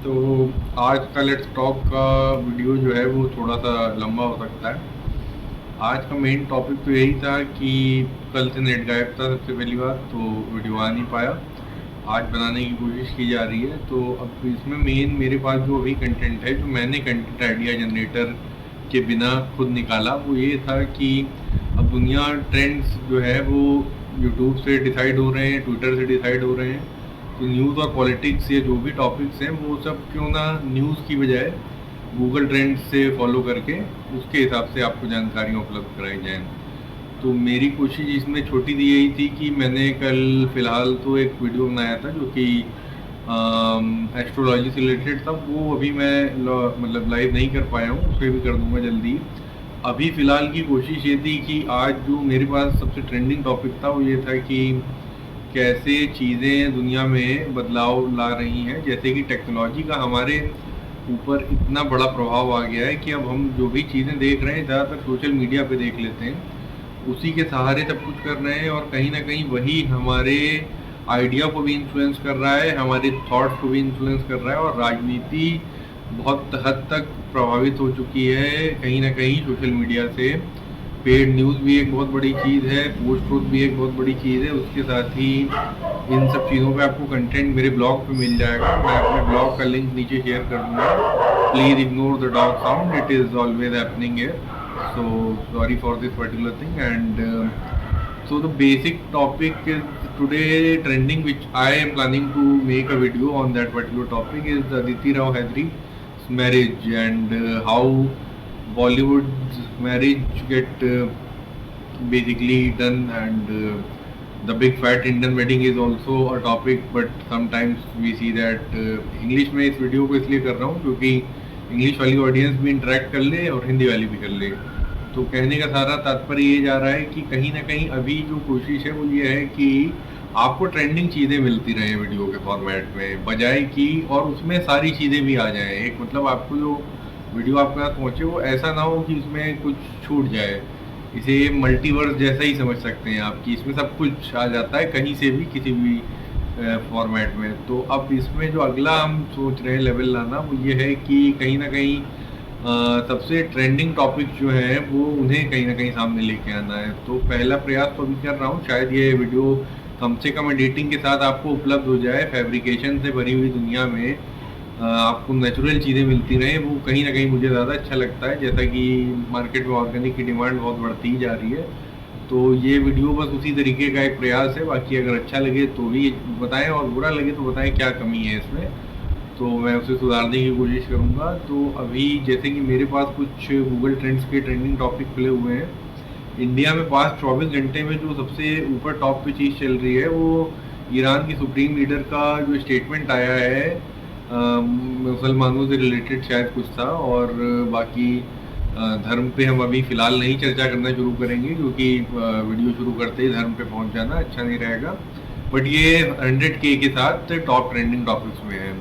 तो आज का लेट्स टॉक का वीडियो जो है वो थोड़ा सा लंबा हो सकता है। आज का मेन टॉपिक तो यही था कि कल से नेट गायब था सबसे पहली बात, तो वीडियो आ नहीं पाया। आज बनाने की कोशिश की जा रही है। तो अब इसमें मेन मेरे पास जो अभी कंटेंट है, जो मैंने कंटेंट आइडिया जनरेटर के बिना खुद निकाला, वो ये था कि अब दुनिया ट्रेंड्स जो है वो यूट्यूब से डिसाइड हो रहे हैं, ट्विटर से डिसाइड हो रहे हैं। तो न्यूज़ और पॉलिटिक्स या जो भी टॉपिक्स हैं वो सब क्यों ना न्यूज़ की बजाय गूगल ट्रेंड्स से फॉलो करके उसके हिसाब से आपको जानकारियाँ उपलब्ध कराई जाएँ। तो मेरी कोशिश इसमें छोटी दी यही थी कि मैंने कल फ़िलहाल तो एक वीडियो बनाया था जो कि एस्ट्रोलॉजी से रिलेटेड था। वो अभी मैं मतलब लाइव नहीं कर पाया हूँ, उसे भी कर दूँगा जल्दी। अभी फ़िलहाल की कोशिश ये थी कि आज जो मेरे पास सबसे ट्रेंडिंग टॉपिक था वो ये था कि कैसे चीज़ें दुनिया में बदलाव ला रही हैं। जैसे कि टेक्नोलॉजी का हमारे ऊपर इतना बड़ा प्रभाव आ गया है कि अब हम जो भी चीज़ें देख रहे हैं ज़्यादातर सोशल मीडिया पे देख लेते हैं, उसी के सहारे सब कुछ कर रहे हैं, और कहीं ना कहीं वही हमारे आइडिया को भी इन्फ्लुएंस कर रहा है, हमारे थॉट्स को भी इन्फ्लुएंस कर रहा है, और राजनीति बहुत हद तक प्रभावित हो चुकी है कहीं ना कहीं सोशल मीडिया से। पेड न्यूज़ भी एक बहुत बड़ी चीज़ है, पोस्ट ट्रूथ भी एक बहुत बड़ी चीज़ है। उसके साथ ही इन सब चीज़ों पे आपको कंटेंट मेरे ब्लॉग पे मिल जाएगा। मैं अपने ब्लॉग का लिंक नीचे शेयर कर दूँगा। Please ignore the dog sound, it is always happening here, so sorry for this particular thing. And so the basic topic is today trending, which I am planning to make a video on that particular topic, is Aditi Rao Hydari's marriage, and how Bollywood's marriage get basically done, and the big fat Indian wedding is also a topic, but sometimes we see that English में इस video को इसलिए कर रहा हूँ क्योंकि English वाली audience भी इंटरेक्ट कर ले और हिंदी वाली भी कर ले। तो कहने का सारा तात्पर्य ये जा रहा है कि कहीं ना कहीं अभी जो कोशिश है वो ये है कि आपको ट्रेंडिंग चीज़ें मिलती रहें वीडियो के फॉर्मेट में, बजाय कि और उसमें सारी चीज़ें भी आ जाएं। एक मतलब आपको जो वीडियो आपके पास पहुँचे वो ऐसा ना हो कि उसमें कुछ छूट जाए। इसे मल्टीवर्स जैसा ही समझ सकते हैं आप, कि इसमें सब कुछ आ जाता है कहीं से भी किसी भी फॉर्मेट में। तो अब इसमें जो अगला हम सोच रहे हैं लेवल लाना, वो ये है कि कहीं ना कहीं सबसे ट्रेंडिंग टॉपिक जो है वो उन्हें कहीं ना कहीं सामने लेके आना है। तो पहला प्रयास तो अभी कर रहा हूँ, शायद ये वीडियो कम से कम एडिटिंग के साथ आपको उपलब्ध हो जाए। फैब्रिकेशन से भरी हुई दुनिया में आपको नेचुरल चीज़ें मिलती रहें, वो कहीं ना कहीं मुझे ज़्यादा अच्छा लगता है। जैसा कि मार्केट में ऑर्गेनिक की डिमांड बहुत बढ़ती ही जा रही है, तो ये वीडियो बस उसी तरीके का एक प्रयास है। बाकी अगर अच्छा लगे तो भी बताएं, और बुरा लगे तो बताएं क्या कमी है इसमें, तो मैं उसे सुधारने की कोशिश करूँगा। तो अभी जैसे कि मेरे पास कुछ गूगल ट्रेंड्स के ट्रेंडिंग टॉपिक खुले हुए हैं। इंडिया में पास्ट 24 घंटे में जो सबसे ऊपर टॉप पे चीज़ चल रही है वो ईरान की सुप्रीम लीडर का जो स्टेटमेंट आया है, मुसलमानों से रिलेटेड शायद कुछ था। और बाकी धर्म पे हम अभी फ़िलहाल नहीं चर्चा करना शुरू करेंगे, क्योंकि वीडियो शुरू करते ही धर्म पे पहुंच जाना अच्छा नहीं रहेगा। बट ये 100K के साथ टॉप ट्रेंडिंग टॉपिक्स में है।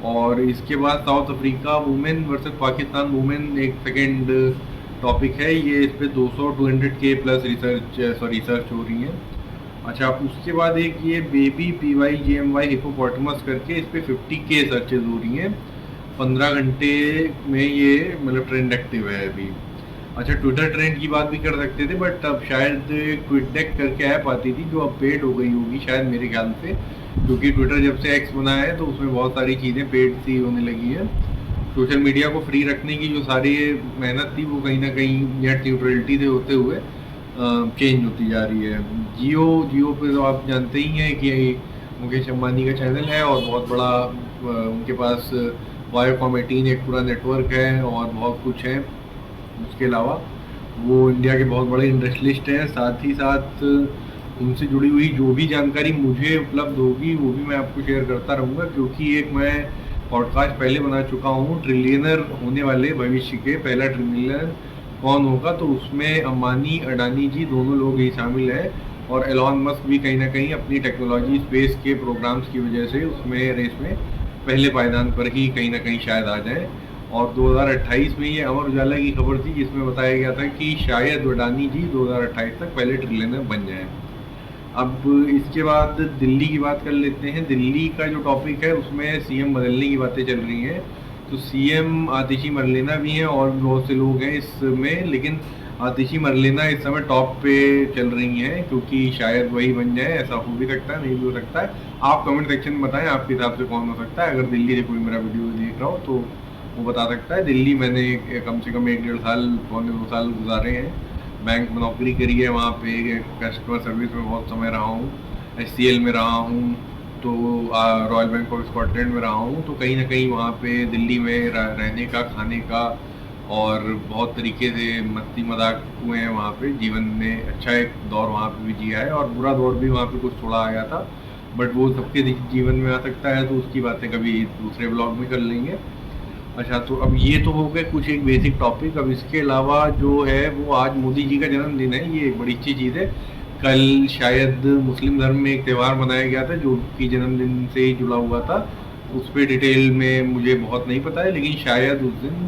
और इसके बाद south Africa women versus Pakistan women एक सेकेंड टॉपिक है। ये इस पर 200-200K प्लस रिसर्च हो रही है। अच्छा, उसके बाद एक ये बेबी PYGMY हिपोपोटामस करके, इस पर 50K सर्चेज हो रही हैं 15 घंटे में। ये मतलब ट्रेंड एक्टिव है अभी। अच्छा, ट्विटर ट्रेंड की बात भी कर सकते थे, बट अब शायद ट्वीटडेक करके ऐप आती थी जो अब पेड हो गई होगी शायद मेरे ख्याल से, क्योंकि ट्विटर जब से एक्स बना है तो उसमें बहुत सारी चीज़ें पेड सी होने लगी है। सोशल मीडिया को फ्री रखने की जो सारी मेहनत थी वो कहीं ना कहीं नेट न्यूट्रलिटी से होते हुए चेंज होती जा रही है। जियो पे तो आप जानते ही हैं कि मुकेश अंबानी का चैनल है, और बहुत बड़ा उनके पास वायाकॉम 18 एक पूरा नेटवर्क है और बहुत कुछ है। उसके अलावा वो इंडिया के बहुत बड़े इंडस्ट्रियलिस्ट हैं। साथ ही साथ उनसे जुड़ी हुई जो भी जानकारी मुझे उपलब्ध होगी वो भी मैं आपको शेयर करता रहूँगा, क्योंकि एक मैं पॉडकास्ट पहले बना चुका हूँ ट्रिलियनर होने वाले भविष्य के, पहला ट्रिलियनर कौन होगा, तो उसमें अंबानी अडानी जी दोनों लोग ही शामिल हैं। और एलॉन मस्क भी कहीं ना कहीं अपनी टेक्नोलॉजी स्पेस के प्रोग्राम्स की वजह से उसमें रेस में पहले पायदान पर ही कहीं ना कहीं शायद आ जाए। और 2028 में ये अमर उजाला की खबर थी जिसमें बताया गया था कि शायद अडानी जी 2028 तक पहले ट्रिलियनर बन जाएं। अब इसके बाद दिल्ली की बात कर लेते हैं। दिल्ली का जो टॉपिक है उसमें सीएम बदलने की बातें चल रही हैं। तो सीएम आतिशी मरलेना भी हैं और भी बहुत से लोग हैं इसमें, लेकिन आतिशी मरलेना इस समय टॉप पे चल रही हैं क्योंकि शायद वही बन जाए। ऐसा हो भी सकता है, नहीं भी हो सकता है। आप कमेंट सेक्शन में बताएं आपके हिसाब से कौन हो सकता है। अगर दिल्ली से कोई मेरा वीडियो देख रहा हो तो वो बता सकता है। दिल्ली मैंने कम से कम 1-1.5 साल, 2 साल गुजारे हैं। बैंक में नौकरी करी है, वहाँ पे कस्टमर सर्विस में बहुत समय रहा हूँ। HCL में रहा हूँ, तो रॉयल बैंक ऑफ स्कॉटलैंड में रहा हूँ। तो कहीं ना कहीं वहाँ पे दिल्ली में रहने का, खाने का और बहुत तरीके से मस्ती मजाक हुए हैं वहाँ पे। जीवन में अच्छा एक दौर वहाँ पे भी जिया है और बुरा दौर भी वहाँ पे कुछ थोड़ा आया था, बट वो सबके जीवन में आ सकता है, तो उसकी बातें कभी दूसरे ब्लॉग में कर लेंगे। अच्छा, तो अब ये तो हो गए कुछ एक बेसिक टॉपिक। अब इसके अलावा जो है वो आज मोदी जी का जन्मदिन है, ये एक बड़ी अच्छी चीज़ है। कल शायद मुस्लिम धर्म में एक त्यौहार मनाया गया था जो कि जन्मदिन से ही जुड़ा हुआ था। उस पर डिटेल में मुझे बहुत नहीं पता है, लेकिन शायद उस दिन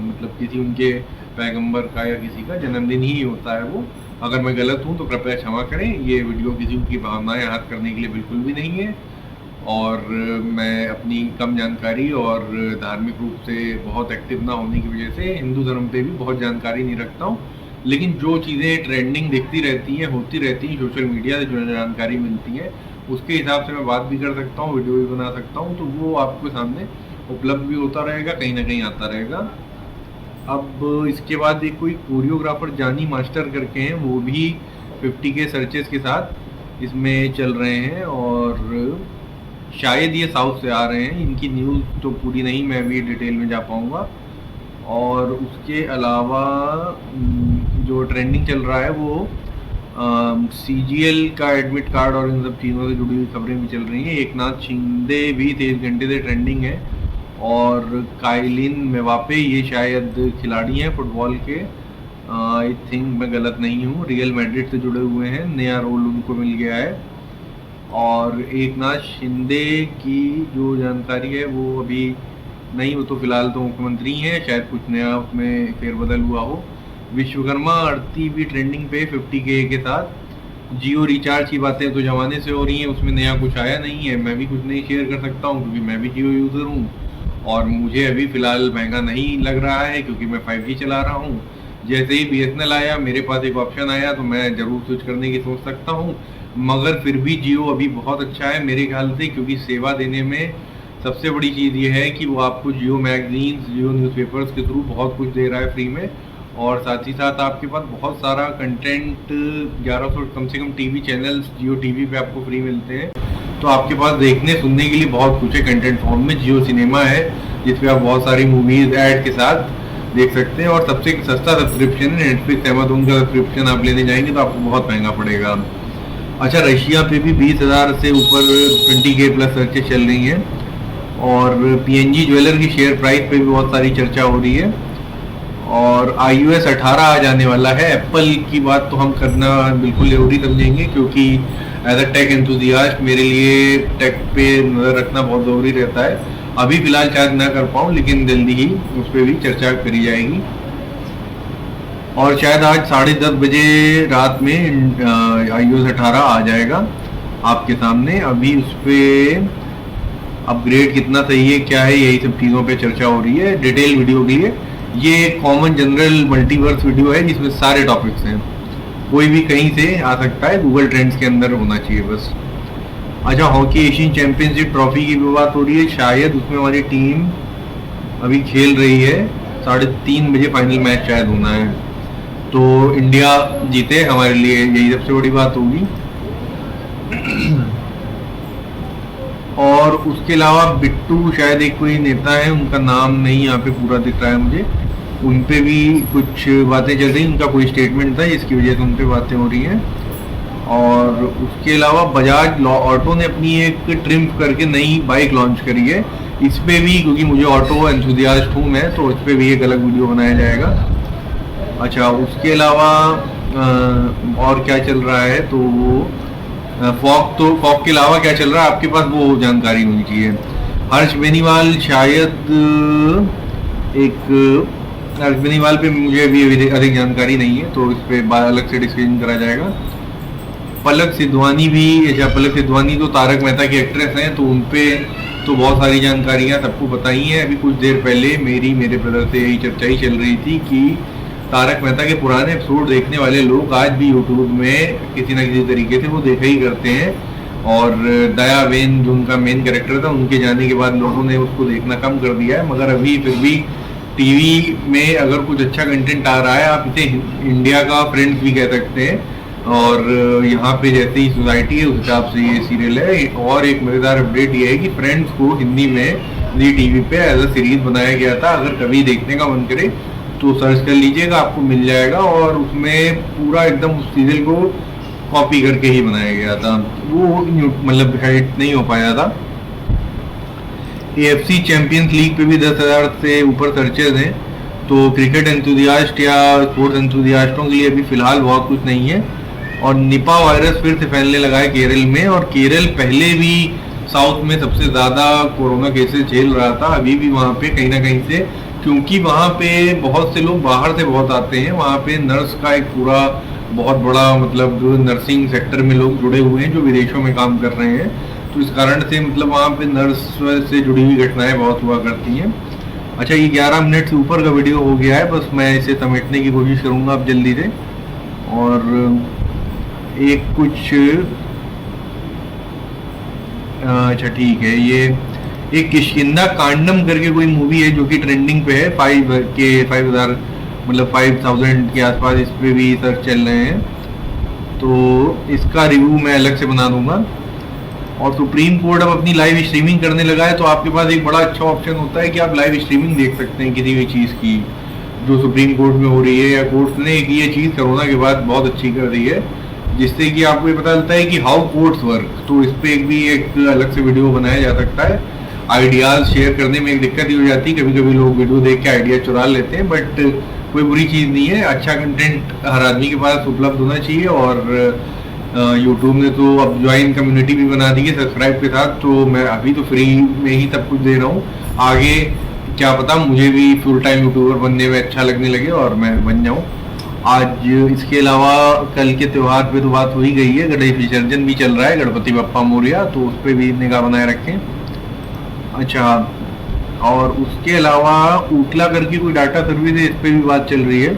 मतलब किसी उनके पैगंबर का या किसी का जन्मदिन ही होता है वो। अगर मैं गलत हूँ तो कृपया क्षमा करें। ये वीडियो किसी की भावनाएं आहत करने के लिए बिल्कुल भी नहीं है, और मैं अपनी कम जानकारी और धार्मिक रूप से बहुत एक्टिव ना होने की वजह से हिंदू धर्म पे भी बहुत जानकारी नहीं रखता हूँ। लेकिन जो चीज़ें ट्रेंडिंग दिखती रहती हैं, होती रहती हैं, सोशल मीडिया से जो जानकारी मिलती है उसके हिसाब से मैं बात भी कर सकता हूँ, वीडियो भी बना सकता हूँ, तो वो आपके सामने उपलब्ध भी होता रहेगा, कहीं ना कहीं आता रहेगा। अब इसके बाद एक कोई कोरियोग्राफर जानी मास्टर करके हैं, वो भी 50K सर्चेस के साथ इसमें चल रहे हैं और शायद ये साउथ से आ रहे हैं। इनकी न्यूज़ तो पूरी नहीं मैं भी डिटेल में जा पाऊँगा। और उसके अलावा जो ट्रेंडिंग चल रहा है वो CGL का एडमिट कार्ड और इन सब चीज़ों से जुड़ी हुई खबरें भी चल रही हैं। एकनाथ शिंदे भी 23 घंटे से ट्रेंडिंग है, और काइलिन मेवापे ये शायद खिलाड़ी हैं फुटबॉल के, आई थिंक मैं गलत नहीं हूँ, रियल मैड्रिड से जुड़े हुए हैं, नया रोल उनको मिल गया है। और एकनाथ शिंदे की जो जानकारी है वो अभी नहीं, वो तो फिलहाल तो मुख्यमंत्री हैं, शायद कुछ नया उसमें फेरबदल हुआ हो। विश्वकर्मा आरती भी ट्रेंडिंग पे 50K के साथ। जियो रिचार्ज की बातें तो जमाने से हो रही हैं, उसमें नया कुछ आया नहीं है। मैं भी कुछ नहीं शेयर कर सकता हूँ क्योंकि मैं भी जियो यूज़र हूँ और मुझे अभी फ़िलहाल महंगा नहीं लग रहा है क्योंकि मैं 5G चला रहा हूँ। जैसे ही BSNL आया, मेरे पास एक ऑप्शन आया तो मैं ज़रूर स्विच करने की सोच सकता हूँ, मगर फिर भी जियो अभी बहुत अच्छा है मेरे ख्याल से, क्योंकि सेवा देने में सबसे बड़ी चीज़ ये है कि वो आपको जियो मैगजीन्स, जियो न्यूज़पेपर्स के थ्रू बहुत कुछ दे रहा है फ्री में, और साथ ही साथ आपके पास बहुत सारा कंटेंट, 1100 कम से कम टीवी चैनल्स जियो टीवी पे आपको फ्री मिलते हैं। तो आपके पास देखने सुनने के लिए बहुत कुछ है कंटेंट फॉर्म में। जियो सिनेमा है जिसपे आप बहुत सारी मूवीज़ ऐड के साथ देख सकते हैं, और सबसे सस्ता सब्सक्रिप्शन है नेटफ्लिक्स, अमेज़न का सब्सक्रिप्शन आप लेने जाएंगे तो आपको बहुत महंगा पड़ेगा। अच्छा, रशिया पे भी 20,000 से ऊपर 20K प्लस सर्चेस चल रही हैं, और PNG ज्वेलर की शेयर प्राइस पे भी बहुत सारी चर्चा हो रही है। और iOS 18 आ जाने वाला है। एप्पल की बात तो हम करना बिल्कुल जरूरी समझेंगे क्योंकि एज अ टेक एंथुजियास्ट मेरे लिए टेक पे नज़र रखना बहुत ज़रूरी रहता है। अभी फ़िलहाल शायद ना कर पाऊँ, लेकिन जल्दी ही उस पर भी चर्चा करी जाएगी। और शायद आज 10:30 बजे रात में iOS 18 आ जाएगा आपके सामने। अभी उस पर अपग्रेड कितना सही है, क्या है, यही सब चीज़ों पे चर्चा हो रही है। डिटेल वीडियो के लिए ये कॉमन जनरल मल्टीवर्स वीडियो है जिसमें सारे टॉपिक्स हैं, कोई भी कहीं से आ सकता है, गूगल ट्रेंड्स के अंदर होना चाहिए बस। अच्छा, हॉकी एशियन चैंपियनशिप ट्रॉफी की भी बात हो रही है, शायद उसमें हमारी टीम अभी खेल रही है। 3:30 बजे फाइनल मैच शायद होना है, तो इंडिया जीते हमारे लिए यही सबसे बड़ी बात होगी। और उसके अलावा बिट्टू शायद एक कोई नेता है, उनका नाम नहीं यहाँ पे पूरा दिख रहा है मुझे, उन पे भी कुछ बातें चल रही, उनका कोई स्टेटमेंट था जिसकी वजह से उन पे बातें हो रही हैं। और उसके अलावा बजाज ऑटो ने अपनी एक ट्रिम्फ करके नई बाइक लॉन्च करी है, इस पे भी, क्योंकि मुझे ऑटो एंथुसियास्ट हूँ मैं, तो इस पर भी एक अलग वीडियो बनाया जाएगा। अच्छा, उसके अलावा और क्या चल रहा है, तो फॉग के अलावा क्या चल रहा है आपके पास वो जानकारी होनी चाहिए। हर्ष बेनीवाल शायद हर्ष बेनीवाल पे मुझे अभी अधिक जानकारी नहीं है, तो इस पर अलग से डिस्कशन करा जाएगा। पलक सिद्धवानी भी, अच्छा पलक सिद्धवानी तो तारक मेहता की एक्ट्रेस हैं, तो उन पे तो बहुत सारी जानकारियां सबको बताई हैं। अभी कुछ देर पहले मेरे ब्रदर से यही चर्चा ही चल रही थी कि तारक मेहता के पुराने एपिसोड देखने वाले लोग आज भी यूट्यूब में किसी न किसी तरीके से वो देखा ही करते हैं, और दया वेन जो उनका मेन कैरेक्टर था, उनके जाने के बाद लोगों ने उसको देखना कम कर दिया है। मगर अभी फिर भी टीवी में अगर कुछ अच्छा कंटेंट आ रहा है, आप इसे इंडिया का फ्रेंड्स भी कह सकते हैं, और यहाँ पे जैसे ही सोसाइटी है उस हिसाब से ये सीरियल है। और एक मज़ेदार अपडेट ये है कि फ्रेंड्स को हिंदी में जी टीवी पे एज अ सीरीज बनाया गया था। अगर कभी देखने का मन करे तो सर्च कर लीजिएगा, आपको मिल जाएगा। और उसमें पूरा एकदम उस सीरियल को कॉपी करके ही बनाया गया था, वो मतलब हाइट नहीं हो पाया था। AFC चैंपियंस लीग पे भी 10,000 से ऊपर सर्चेज हैं, तो क्रिकेट एंथुजियास्ट या स्पोर्ट्स एंथुजियास्टों के लिए अभी फिलहाल बहुत कुछ नहीं है। और निपा वायरस फिर से फैलने लगा है केरल में, और केरल पहले भी साउथ में सबसे ज़्यादा कोरोना केसेस झेल रहा था। अभी भी वहाँ पे कहीं ना कहीं से, क्योंकि वहाँ पे बहुत से लोग बाहर से बहुत आते हैं, वहाँ पे नर्स का एक पूरा बहुत बड़ा मतलब नर्सिंग सेक्टर में लोग जुड़े हुए हैं जो विदेशों में काम कर रहे हैं, तो इस कारण से मतलब वहाँ पे नर्स से जुड़ी हुई घटनाएं बहुत हुआ करती हैं। अच्छा, ये 11 मिनट से ऊपर का वीडियो हो गया है, बस मैं इसे समेटने की कोशिश करूँगा अब जल्दी से। और एक कुछ अच्छा ठीक है, ये एक किष्किंधा कांडम करके कोई मूवी है जो कि ट्रेंडिंग पे है, 5,000 मतलब 5,000 के आसपास इस पे भी सर्च चल रहे हैं, तो इसका रिव्यू मैं अलग से बना दूंगा। और सुप्रीम कोर्ट अब अपनी लाइव स्ट्रीमिंग करने लगा है, तो आपके पास एक बड़ा अच्छा ऑप्शन होता है कि आप लाइव स्ट्रीमिंग देख सकते हैं किसी भी चीज़ की जो सुप्रीम कोर्ट में हो रही है, या कोर्ट ने ये चीज़ कोरोना के बाद बहुत अच्छी कर दी है, जिससे कि आपको ये पता चलता है कि हाउ कोर्ट्स वर्क। तो इस पे भी एक अलग से वीडियो बनाया जा सकता है। आइडियाज़ शेयर करने में एक दिक्कत ही हो जाती है, कभी कभी लोग वीडियो देख के आइडिया चुरा लेते हैं, बट कोई बुरी चीज़ नहीं है। अच्छा कंटेंट हर आदमी के पास उपलब्ध होना चाहिए। और यूट्यूब ने तो अब ज्वाइन कम्युनिटी भी बना दी है सब्सक्राइब के साथ, तो मैं अभी तो फ्री में ही सब कुछ दे रहा हूँ। आगे क्या पता मुझे भी फुल टाइम यूट्यूबर बनने में अच्छा लगने लगे और मैं बन जाऊँ। आज इसके अलावा कल के त्यौहार पे तो बात हो ही गई है, गणेश विसर्जन भी चल रहा है, गणपति बप्पा मोरिया, तो उस पर भी निगाह बनाए रखें। अच्छा, और उसके अलावा ऊटला करके कोई डाटा सर्विस है, इस पर भी बात चल रही है,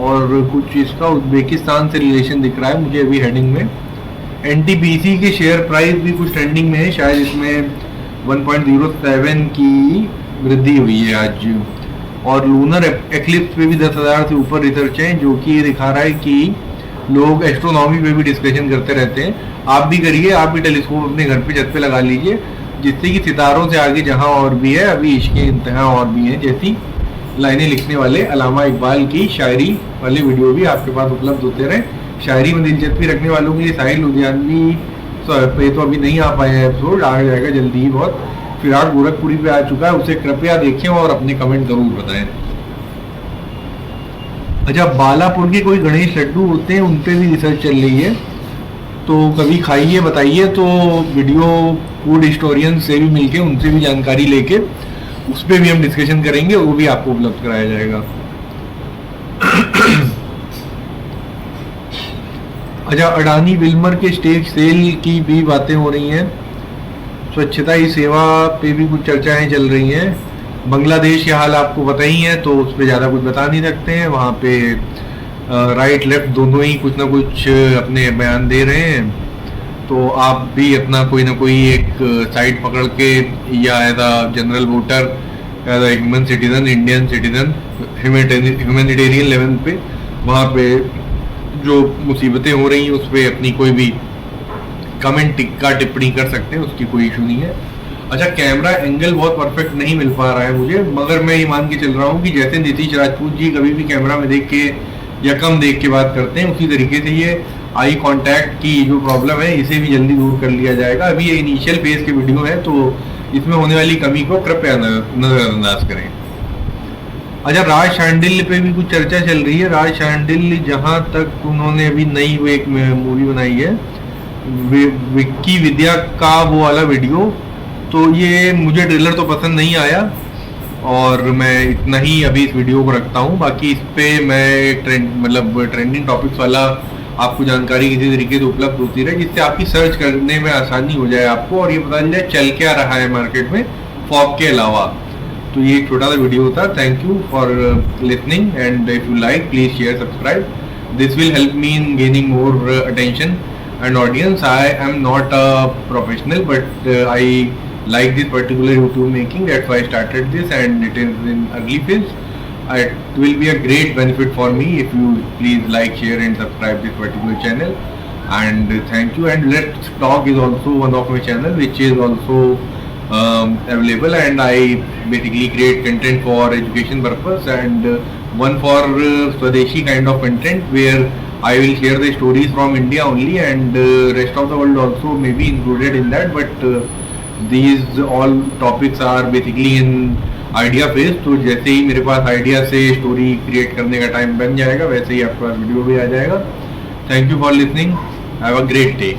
और कुछ इसका उज्बेकिस्तान से रिलेशन दिख रहा है मुझे अभी हेडिंग में। NTPC के शेयर प्राइस भी कुछ ट्रेंडिंग में है, शायद इसमें 1.07 की वृद्धि हुई है आज। और लूनर एक्लिप्स पे भी 10,000 से ऊपर रिसर्च है, जो कि ये दिखा रहा है कि लोग एस्ट्रोनॉमी पे भी डिस्कशन करते रहते हैं। आप भी करिए, आप भी टेलीस्कोप अपने घर पे छत पे लगा लीजिए, जिससे कि सितारों से आगे जहां और भी है, अभी इश्क़े इंतहा और भी हैं जैसी लाइनें लिखने वाले अल्लामा इकबाल की शायरी वाले वीडियो भी आपके पास उपलब्ध होते रहे। शायरी में दिलचस्पी रखने वालों के लिए साहिल लुधियानवी पे तो अभी नहीं आ पाया है एपिसोड, आ जाएगा जल्दी ही बहुत। फिराक गोरखपुरी पे आ चुका है, उसे कृपया देखें और अपने कमेंट जरूर बताएं। अच्छा, बालापुर के कोई गणेश लड्डू होते हैं, उन पे भी रिसर्च चल रही है, तो कभी खाइए बताइए। तो वीडियो फूड हिस्टोरियन से भी मिलके उनसे भी जानकारी लेके उस पर भी हम डिस्कशन करेंगे, वो भी आपको उपलब्ध कराया जाएगा। अच्छा, अडानी विल्मर के स्टेक सेल की भी बातें हो रही हैं। स्वच्छता ही सेवा पे भी कुछ चर्चाएं चल रही हैं। बांग्लादेश के हाल आपको पता ही है, तो उस पर ज़्यादा कुछ बता नहीं सकते हैं। वहाँ पे राइट लेफ्ट दोनों ही कुछ ना कुछ अपने बयान दे रहे हैं, तो आप भी अपना कोई ना कोई एक साइड पकड़ के, या as a general voter, as a human citizen, Indian citizen, humanitarian level पे वहाँ पे जो मुसीबतें हो रही हैं उस पर अपनी कोई भी कमेंट टिप्पणी कर सकते हैं, उसकी कोई इशू नहीं है। अच्छा, कैमरा एंगल बहुत परफेक्ट नहीं मिल पा रहा है मुझे, मगर मैं ये मान के चल रहा हूँ कि जैसे नीतीश राजपूत जी कभी भी कैमरा में देख के या कम देख के बात करते हैं, उसी तरीके से ये आई कांटेक्ट की जो प्रॉब्लम है इसे भी जल्दी दूर कर लिया जाएगा। अभी ये इनिशियल फेज के वीडियो है, तो इसमें होने वाली कमी को कृपया नजरअंदाज करें। अच्छा, राज शांडिल्य पे भी कुछ चर्चा चल रही है। राज शांडिल्य, जहाँ तक उन्होंने अभी नई वो एक मूवी बनाई है विक्की विद्या का वो वाला वीडियो, तो ये मुझे ट्रेलर तो पसंद नहीं आया और मैं इतना ही अभी इस वीडियो को रखता हूँ। बाकी इस पे मैं ट्रेंडिंग टॉपिक्स वाला आपको जानकारी किसी तरीके से उपलब्ध होती रहे, जिससे आपकी सर्च करने में आसानी हो जाए आपको, और ये पता चल जाए चल क्या रहा है मार्केट में फॉग के अलावा। तो ये एक छोटा सा वीडियो था। Thank you for listening, and if you like please share subscribe, this will help me in gaining more attention and audience. I am not a professional, but I like this particular YouTube making. That's why I started this, and it is in early phase. It will be a great benefit for me if you please like, share, and subscribe this particular channel. And thank you. And Let's Talk is also one of my channel, which is also available, and I basically create content for education purpose, and one for Swadeshi kind of content where I will share the stories from India only, and rest of the world also may be included in that, but these all topics are basically in idea phase. तो जैसे ही मेरे पास idea से story create करने का time बन जाएगा, वैसे ही आपके पास वीडियो भी आ जाएगा। Thank you for listening, have a great day.